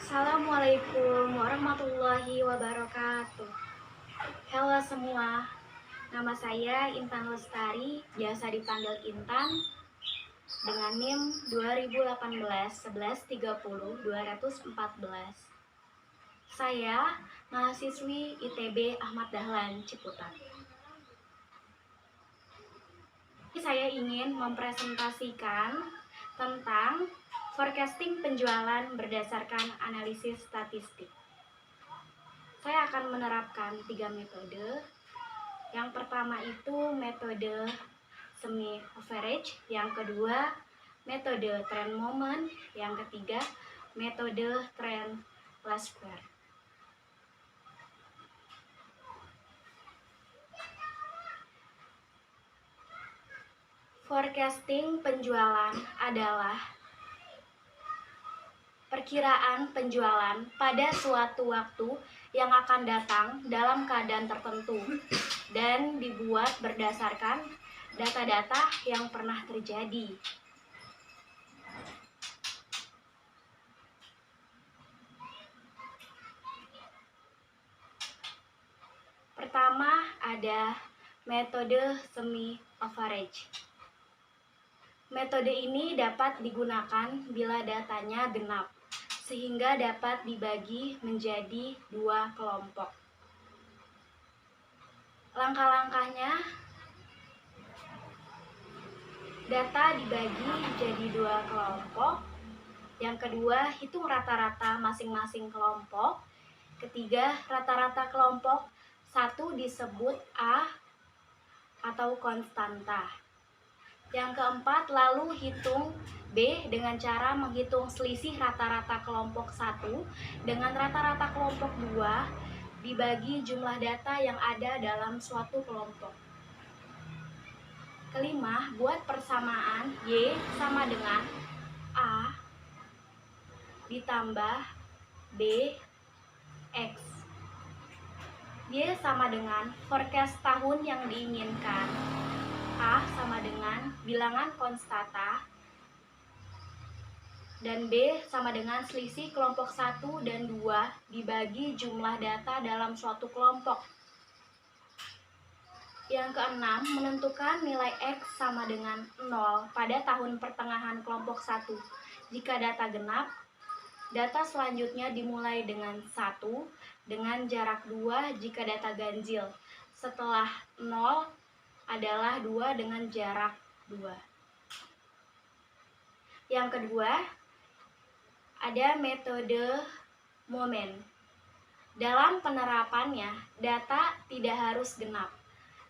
Assalamualaikum warahmatullahi wabarakatuh. Halo semua, nama saya Intan Lestari, biasa dipanggil Intan, dengan NIM 2018 11 30 214. Saya mahasiswi ITB Ahmad Dahlan Ciputat. Saya ingin mempresentasikan tentang forecasting penjualan berdasarkan analisis statistik. Saya akan menerapkan 3 metode. Yang pertama itu metode semi average, yang kedua metode trend moment, yang ketiga metode trend last square. Forecasting penjualan adalah perkiraan penjualan pada suatu waktu yang akan datang dalam keadaan tertentu dan dibuat berdasarkan data-data yang pernah terjadi. Pertama ada metode semi average. Metode ini dapat digunakan bila datanya genap, sehingga dapat dibagi menjadi 2 kelompok. Langkah-langkahnya, data dibagi jadi 2 kelompok. Yang kedua, hitung rata-rata masing-masing kelompok. Ketiga, rata-rata kelompok. 1 disebut A atau konstanta. Yang keempat, lalu hitung B dengan cara menghitung selisih rata-rata kelompok 1 dengan rata-rata kelompok 2 dibagi jumlah data yang ada dalam suatu kelompok. Kelima, buat persamaan Y sama dengan A ditambah B X. Y sama dengan forecast tahun yang diinginkan. A sama dengan bilangan konstanta, dan B sama dengan selisih kelompok 1 dan 2 dibagi jumlah data dalam suatu kelompok. Yang keenam, menentukan nilai X sama dengan 0 pada tahun pertengahan kelompok 1. Jika data genap, data selanjutnya dimulai dengan 1 dengan jarak 2 jika data ganjil. Setelah 0 adalah 2 dengan jarak 2. Yang kedua, ada metode momen. Dalam penerapannya, data tidak harus genap.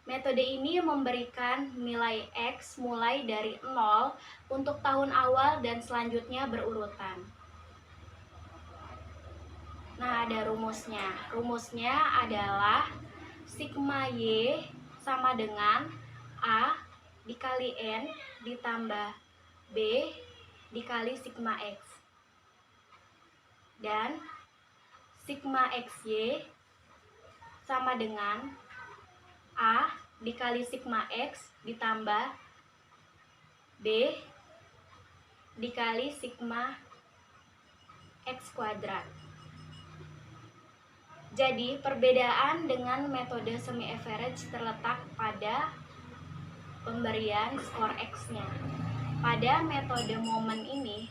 Metode ini memberikan nilai X mulai dari 0 untuk tahun awal dan selanjutnya berurutan. Nah, ada rumusnya. Rumusnya adalah sigma Y sama dengan A dikali N ditambah B dikali sigma X. Dan sigma XY sama dengan A dikali sigma X ditambah B dikali sigma X kuadrat. Jadi, perbedaan dengan metode semi average terletak pada pemberian skor X-nya. Pada metode momen ini,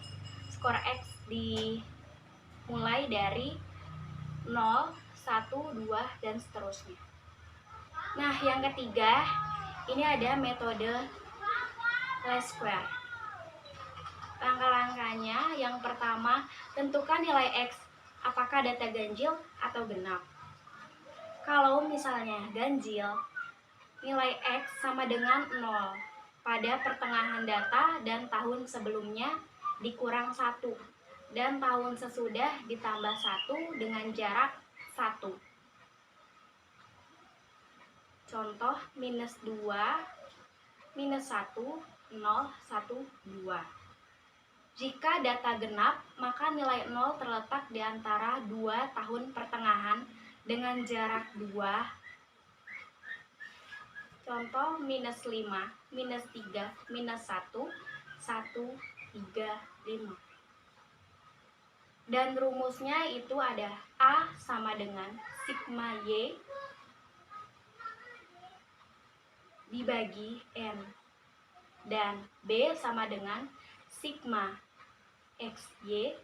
skor X dimulai dari 0, 1, 2, dan seterusnya. Nah, yang ketiga, ini ada metode least square. Langkah-langkahnya, yang pertama, tentukan nilai X, apakah data ganjil atau genap. Kalau misalnya ganjil, nilai X sama dengan 0 pada pertengahan data dan tahun sebelumnya dikurang 1, dan tahun sesudah ditambah 1 dengan jarak 1. Contoh minus 2, minus 1, 0, 1, 2. Jika data genap, maka nilai 0 terletak di antara 2 tahun pertengahan dengan jarak 2. Contoh minus 5, minus 3, minus 1, 1, 3, 5. Dan rumusnya itu ada A sama dengan sigma Y dibagi N, dan B sama dengan sigma XY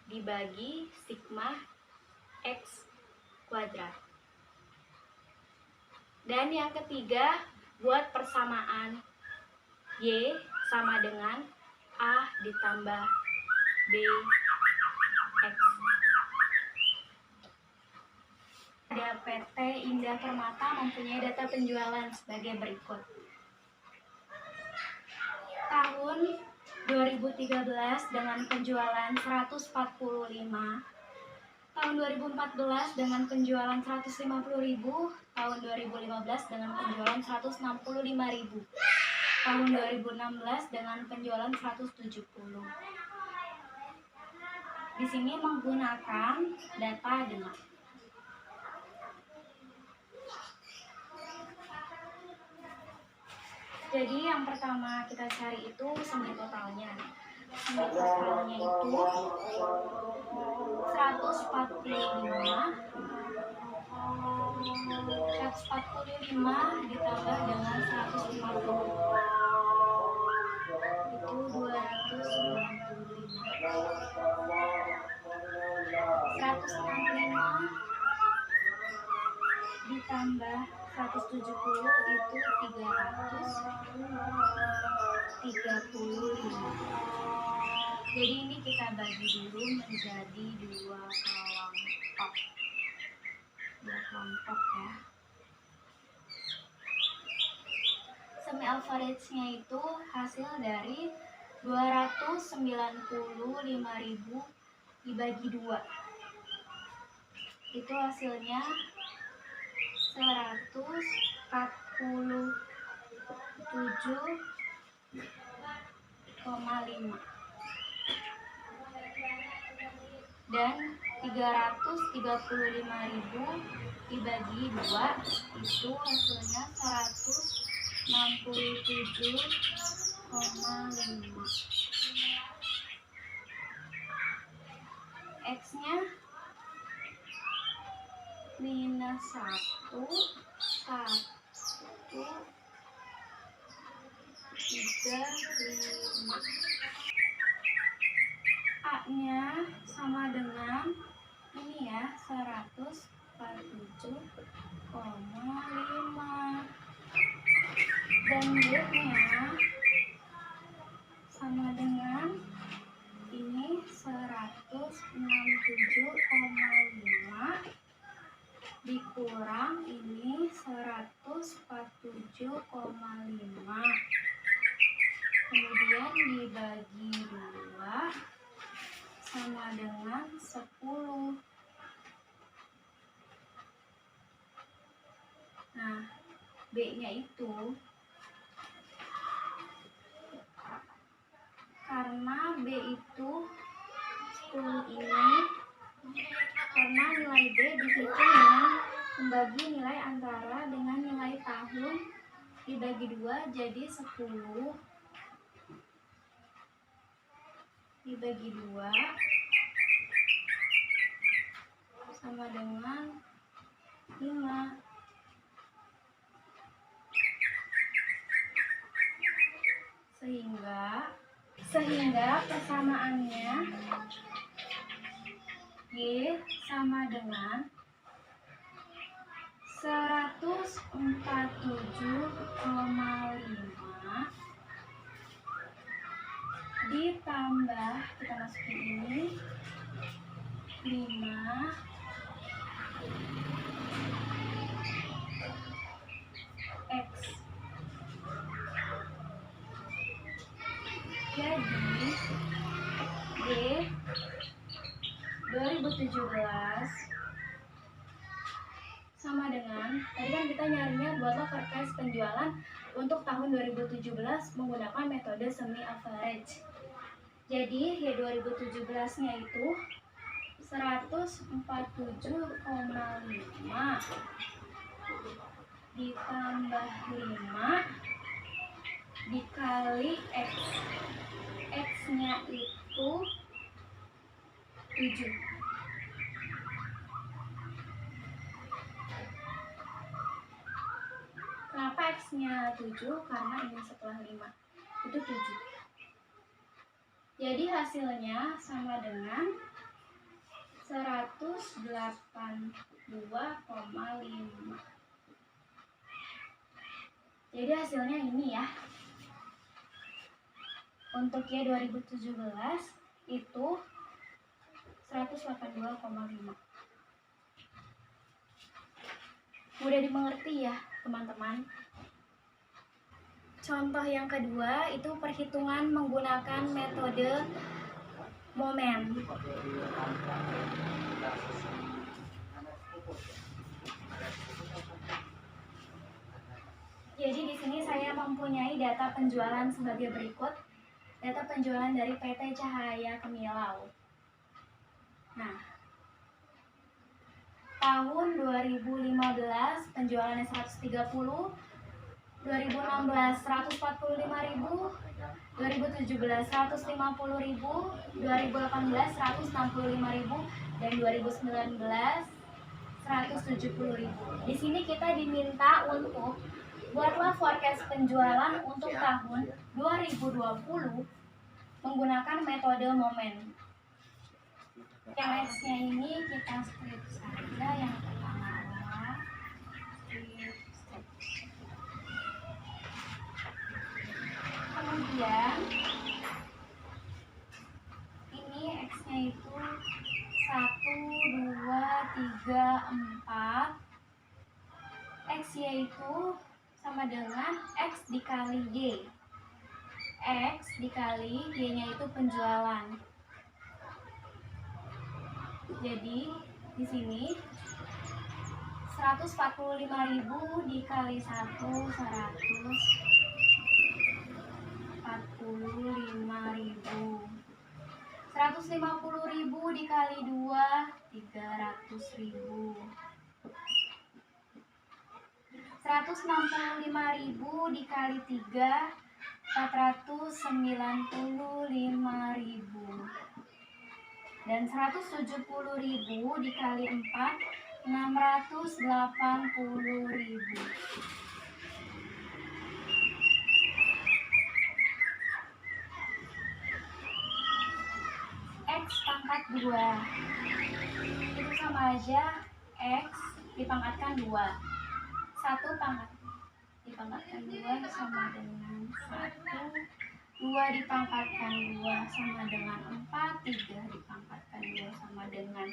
dibagi sigma X kuadrat. Dan yang ketiga, buat persamaan Y sama dengan A ditambah B X. PT Indah Permata mempunyai data penjualan sebagai berikut. Tahun 2013 dengan penjualan 145, tahun 2014 dengan penjualan 150.000, tahun 2015 dengan penjualan 165.000, tahun 2016 dengan penjualan 170. Di sini menggunakan data genap. Jadi yang pertama kita cari itu semi totalnya. Semi totalnya itu 145 ditambah dengan 150 itu 295. 165 ditambah 170 itu 335. Jadi ini kita bagi dulu menjadi dua kelompok ya. Semi average-nya itu hasil dari 295.000 dibagi 2. Itu hasilnya 147,5. Dan 335.000 dibagi 2 itu hasilnya 167,5. X-nya minus 1, 1, 3, 5. A-nya sama dengan ini ya, 147,5. Dan B-nya sama dengan ini 167,5 dikurang ini 147,5. Kemudian dibagi 2 sama dengan 10. Nah, B-nya itu karena B itu 10 ini, karena nilai B dihitung dengan membagi nilai antara dengan nilai tahun dibagi 2, jadi 10 dibagi 2 sama dengan 5. Sehingga persamaannya Y sama dengan 147,5 ditambah, kita masukin ini 5 X. Jadi D 2017 sama dengan, tadi kan kita nyarinya buatlah forecast penjualan untuk tahun 2017 menggunakan metode semi average. Jadi ya 2017-nya itu 147,5 ditambah 5 dikali X. X-nya itu 7. Kenapa X-nya 7? Karena ini setelah 5 itu 7. Jadi hasilnya sama dengan 182,5. Jadi hasilnya ini ya. Untuk Y 2017 itu 182,5. Mudah dimengerti ya teman-teman. Contoh yang kedua itu perhitungan menggunakan metode momen. Jadi di sini saya mempunyai data penjualan sebagai berikut. Data penjualan dari PT Cahaya Kemilau. Nah, tahun 2015 penjualannya 130, 2016 145.000, 2017 150.000, 2018 165.000, dan 2019 170.000. Di sini kita diminta untuk buatlah forecast penjualan untuk tahun 2020 menggunakan metode momen. Yang X-nya ini kita strip saja, yang pertama adalah strip. Kemudian ini X-nya itu 1, 2, 3, 4. X yaitu sama dengan X dikali Y. X dikali Y-nya itu penjualan. Jadi di sini 145.000 dikali 1, 145.000. 150.000 dikali 2, 300.000. 165.000 dikali 3, 495.000. Dan 170.000 dikali 4, 680.000. X pangkat 2 itu sama aja X dipangkatkan 2. 1 dipangkatkan 2 sama dengan 1. 2 dipangkatkan 2 sama dengan 4. 3 dipangkatkan 2 sama dengan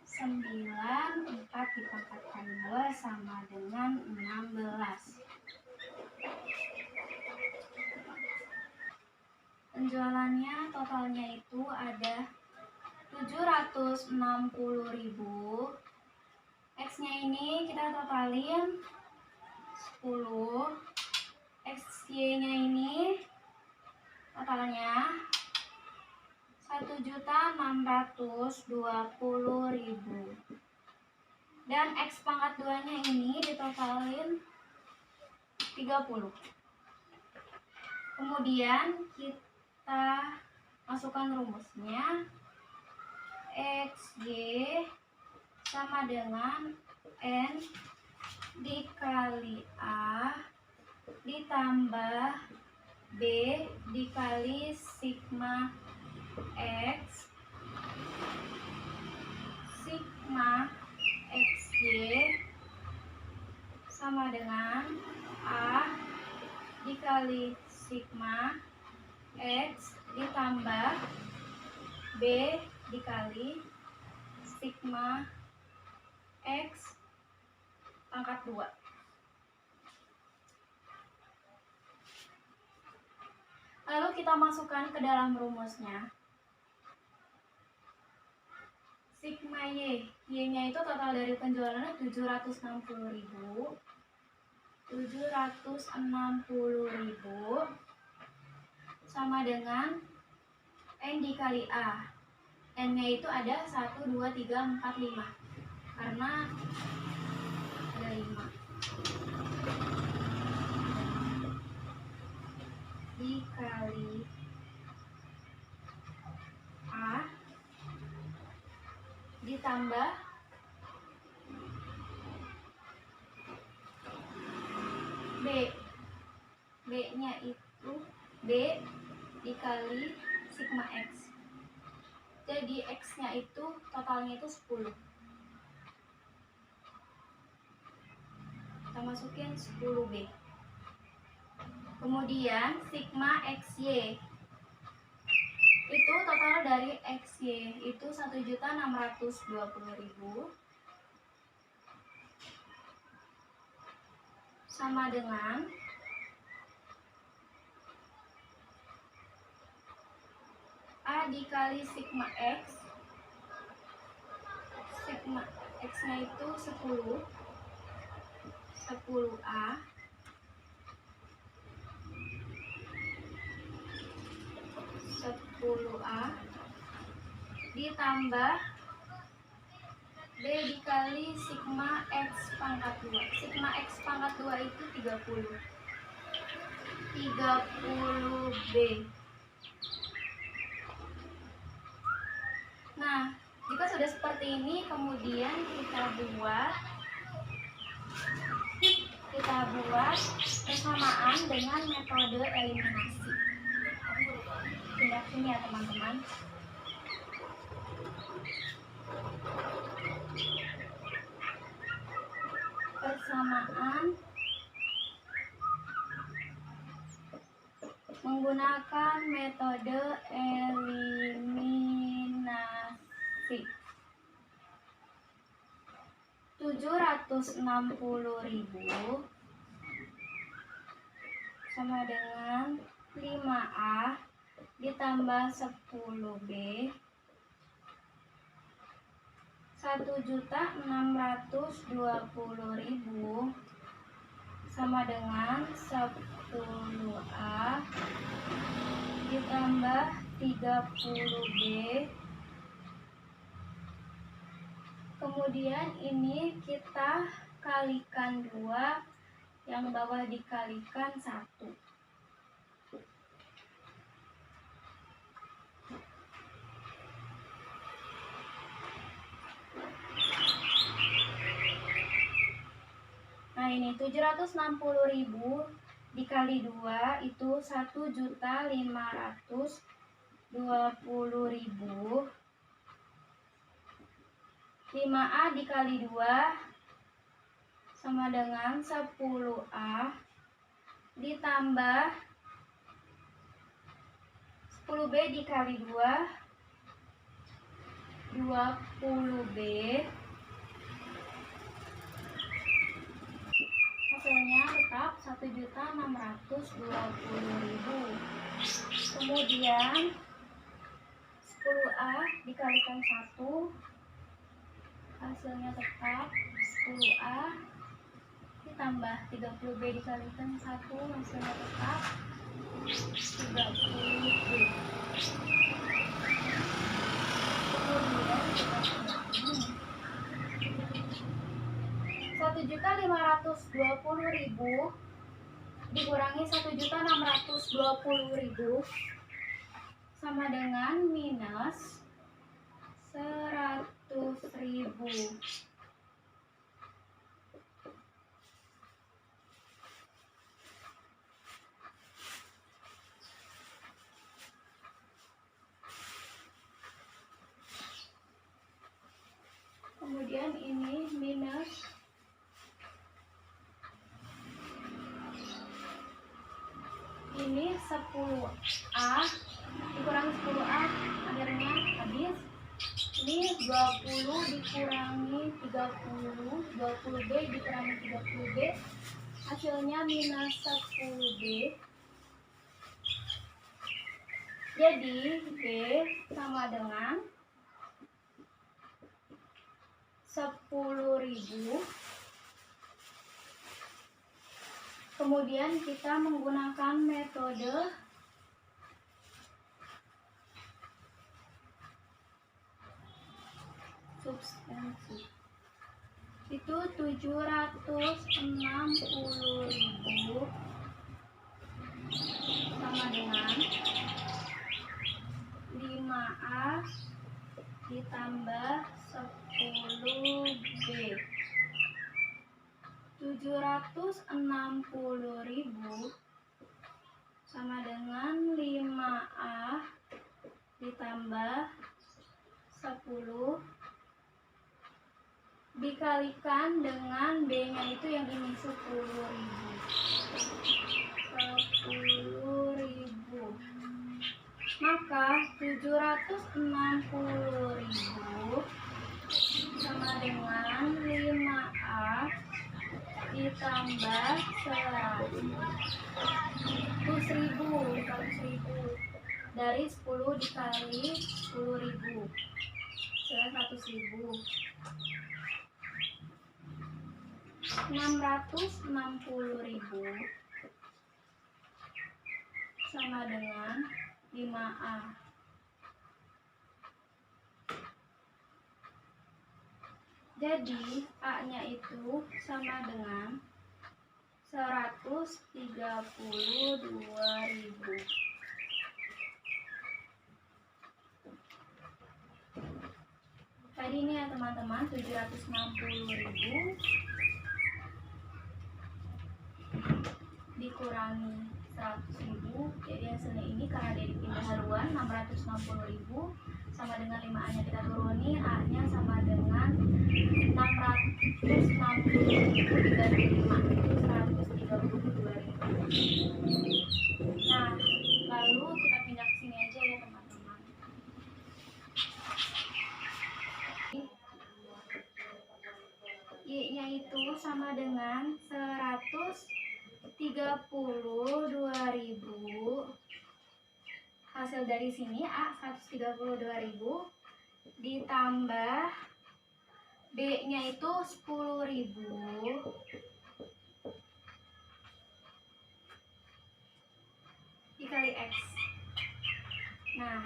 9. 4 dipangkatkan 2 sama dengan 16. Penjualannya totalnya itu ada 760.000. X-nya ini kita totalin 10. XY-nya ini totalnya 1.620.000. Dan X pangkat 2-nya ini ditotalin 30. Kemudian kita masukkan rumusnya. XY sama dengan N dikali A ditambah B dikali sigma X sigma XY sama dengan A dikali sigma X ditambah B dikali sigma X pangkat 2. Lalu kita masukkan ke dalam rumusnya. Sigma Y, Y-nya itu total dari penjualannya 760.000. 760.000 sama dengan N dikali A. N-nya itu ada 1, 2, 3, 4, 5. Karena ada 5. Dikali A ditambah B. B-nya itu B dikali sigma X. Jadi X-nya itu totalnya itu 10. Kita masukin 10B. Kemudian sigma XY itu total dari XY itu 1.620.000 sama dengan A dikali sigma X. Sigma X-nya itu 10A ditambah B dikali sigma X pangkat 2. Sigma X pangkat 2 itu 30B. Nah, jika sudah seperti ini, kemudian kita buat persamaan dengan metode eliminasi. Pindah sini ya teman-teman. Persamaan menggunakan metode eliminasi. 760.000 sama dengan 5A ditambah 10B 1.620.000 sama dengan 10A ditambah 30B. Kemudian ini kita kalikan 2, yang bawah dikalikan 1. Nah ini 760.000 dikali 2 itu 1.520.000. 5A dikali 2 sama dengan 10A ditambah 10B dikali 2 20B. Hasilnya tetap 1.620.000. Kemudian 10A dikalikan 1, hasilnya tetap 10A ditambah 30B dikalikan 1, hasilnya tetap 30B. Kemudian kita 1.520.000 dikurangi 1.620.000 sama dengan minus 100.000. Kemudian ini minus ini 10A dikurangi 10A akhirnya habis. Ini 20 dikurangi 30, 20B dikurangi 30B, hasilnya minus 10B. Jadi B sama dengan 10.000. Kemudian kita menggunakan metode substansi. Itu 760.000 sama dengan 5A ditambah 10B 760.000B. 760.000 sama dengan 5A ditambah 10 dikalikan dengan B-nya itu yang ini 10.000. Maka 760.000 sama dengan 5A ditambah 100.000 dari 10 dikali 10.000 100.000. 660.000 sama dengan 5A. Jadi A-nya itu sama dengan 132.000. Tadi ini ya teman-teman, 760.000 dikurangi 100.000, jadi hasilnya ini karena dia dipindah haluan 660.000 sama dengan 5A-nya kita turuni, A-nya sama dengan 660.000 dibagi 5 itu 132.000. Nah, lalu kita pindah ke sini aja ya teman-teman. Y-nya itu sama dengan 132.000. Hasil dari sini A 132.000 ditambah B-nya itu 10.000 dikali X. Nah,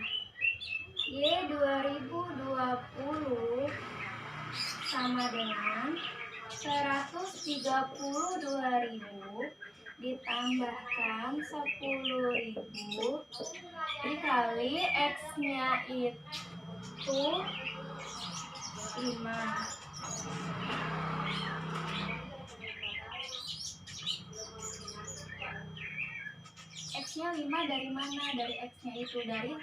Y 2020 sama dengan 132.000 ditambahkan 10.000 dikali X-nya itu 5. X-nya 5 dari mana? Dari X-nya itu dari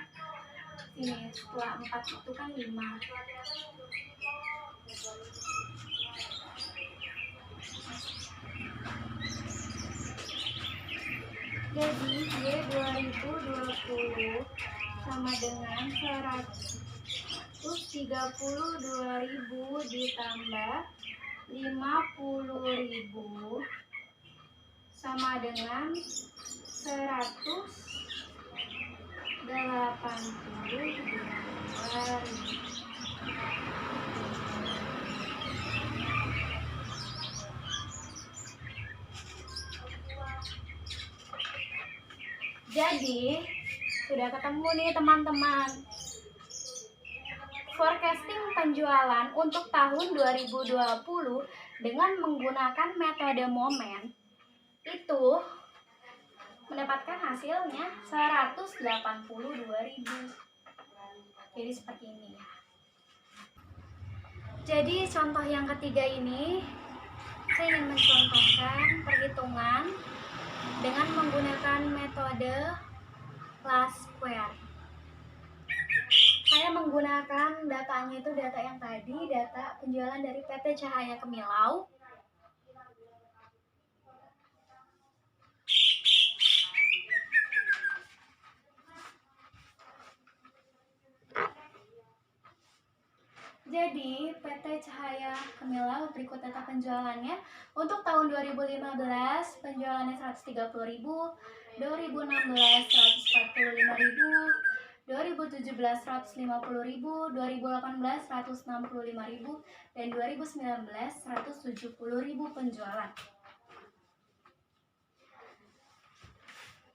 sini, setelah 4 itu kan 5. Jadi Y 2020 sama dengan 132.000 ditambah 50.000 sama dengan 182.000. Jadi sudah ketemu nih teman-teman, forecasting penjualan untuk tahun 2020 dengan menggunakan metode momen itu mendapatkan hasilnya 182.000. Jadi seperti ini ya. Jadi contoh yang ketiga ini saya ingin mencontohkan perhitungan dengan menggunakan metode last square. Saya menggunakan datanya itu data yang tadi, data penjualan dari PT Cahaya Kemilau. Jadi PT Cahaya Kemilau berikut data penjualannya. Untuk tahun 2015 penjualannya 130.000, 2016 145.000, 2017 150.000, 2018 165.000, dan 2019 170.000 penjualan.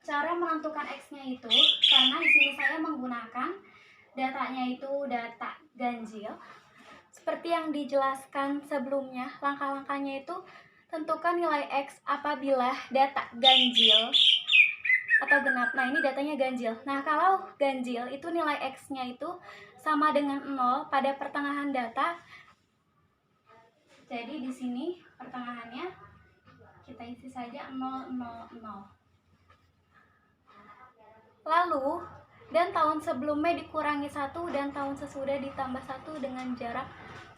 Cara menentukan X-nya itu karena di sini saya menggunakan datanya itu data ganjil. Seperti yang dijelaskan sebelumnya, langkah-langkahnya itu tentukan nilai X apabila data ganjil atau genap. Nah, ini datanya ganjil. Nah, kalau ganjil itu nilai X-nya itu sama dengan 0 pada pertengahan data Jadi di sini pertengahannya kita isi saja 0, 0, 0. Lalu, dan tahun sebelumnya dikurangi 1 dan tahun sesudah ditambah 1 dengan jarak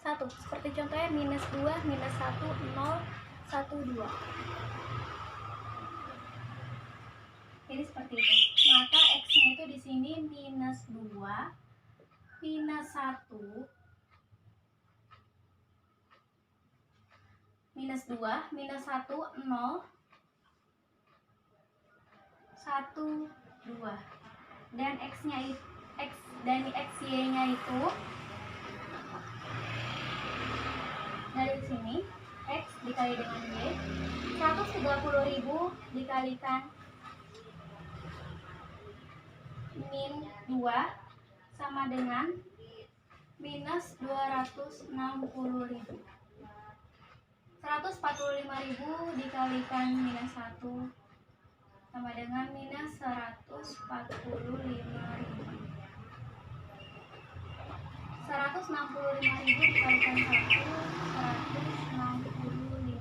1. Seperti contohnya minus 2, minus 1, 0, 1, 2. Jadi seperti itu. Maka X-nya itu di sini minus 2, minus 1, minus 2, minus 1, 0, 1, 2. Dan X-nya itu dan XY-nya itu dari sini X dikali dengan Y, 130.000 dikalikan min 2 sama dengan minus 260.000. 145.000 dikalikan minus 1 sama dengan minus 145.000. 165.000 dikalikan 1, 165.000.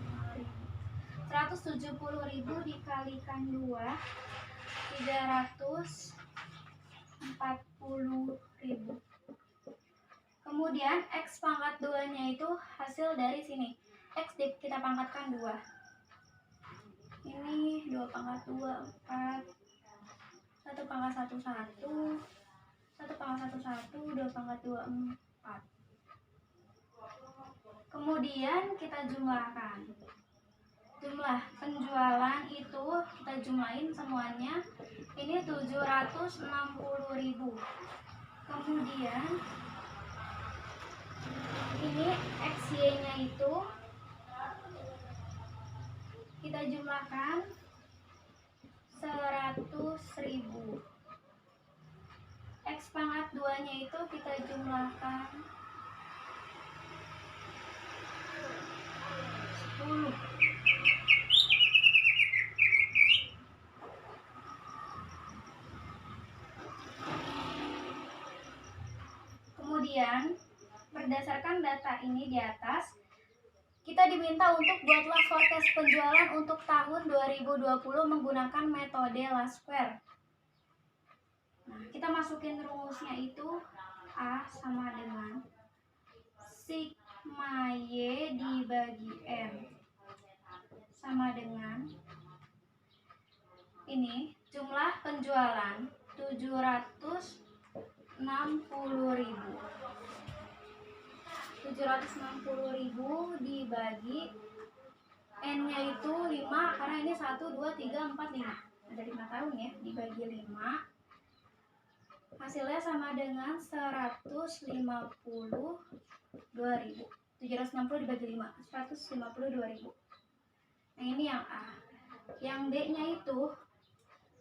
170.000 dikalikan 2, 340.000. Kemudian X pangkat 2 nya itu hasil dari sini. X kita pangkatkan 2. Ini 2 pangkat 2, 4. 1 pangkat 1, 1. 1 pangkat 1, 1. 2 pangkat 2, 4. Kemudian kita jumlahkan. Jumlah penjualan itu kita jumlahin semuanya. Ini 760.000. Kemudian ini XY-nya itu kita jumlahkan 100.000. X pangkat 2 nya itu kita jumlahkan 10. Kemudian berdasarkan data ini di atas, kita diminta untuk buatlah forecast penjualan untuk tahun 2020 menggunakan metode Laskwer. Nah, kita masukin rumusnya itu A sama dengan sigma Y dibagi M sama dengan ini jumlah penjualan 760.000. 760.000 dibagi N-nya itu 5 karena ini 1, 2, 3, 4, 5. Ada 5 tahun ya, dibagi 5. Hasilnya sama dengan 152.000. 760 dibagi 5, 152.000. Nah, ini yang A. Yang D-nya itu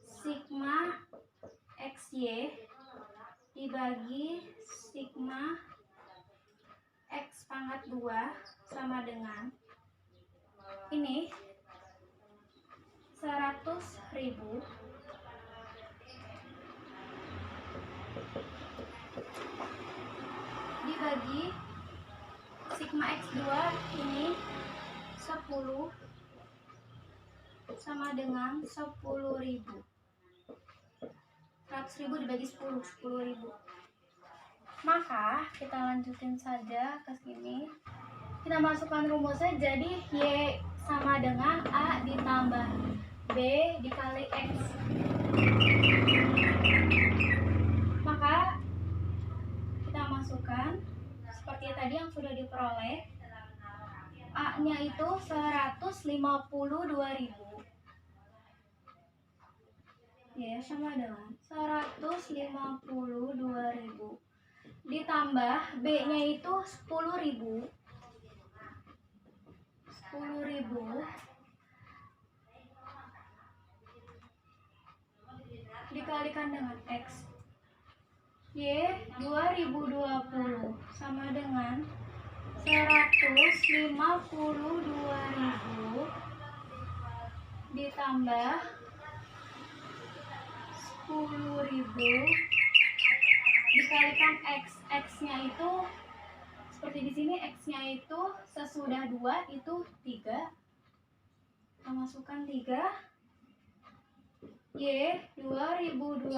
sigma XY dibagi sigma X pangkat 2 sama dengan ini 100.000 dibagi sigma X2 ini 10 sama dengan 10.000. 100.000 dibagi 10, 10.000. Maka kita lanjutin saja ke sini. Kita masukkan rumusnya, jadi Y sama dengan A ditambah B dikali X. Maka kita masukkan seperti tadi yang sudah diperoleh. A-nya itu 152.000. Ya, sama dengan 152.000 ditambah B-nya itu 10.000. 10.000 dikalikan dengan X. Y 2020 sama dengan 152.000 ditambah 10.000 dikalikan X. X-nya itu seperti di sini X-nya itu sesudah 2 itu 3. Kita masukkan 3. Y 2020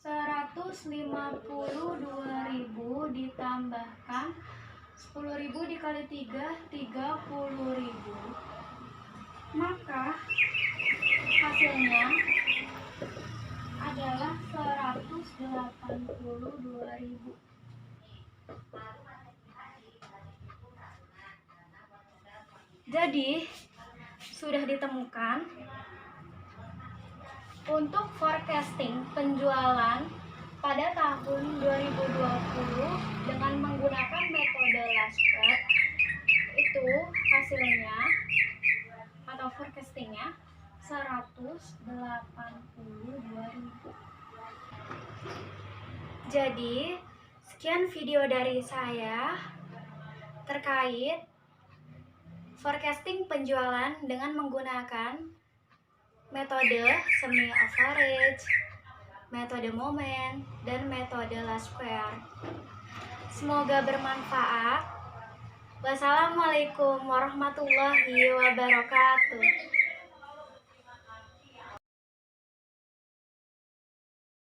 152.000 ditambahkan 10.000 dikali 3 30.000, maka hasilnya adalah 182.000. Jadi sudah ditemukan untuk forecasting penjualan pada tahun 2020 dengan menggunakan metode Lasker, itu hasilnya atau forecastingnya 182.000. Jadi sekian video dari saya terkait forecasting penjualan dengan menggunakan metode semi average, metode momen, dan metode Lasker. Semoga bermanfaat. Wassalamualaikum warahmatullahi wabarakatuh.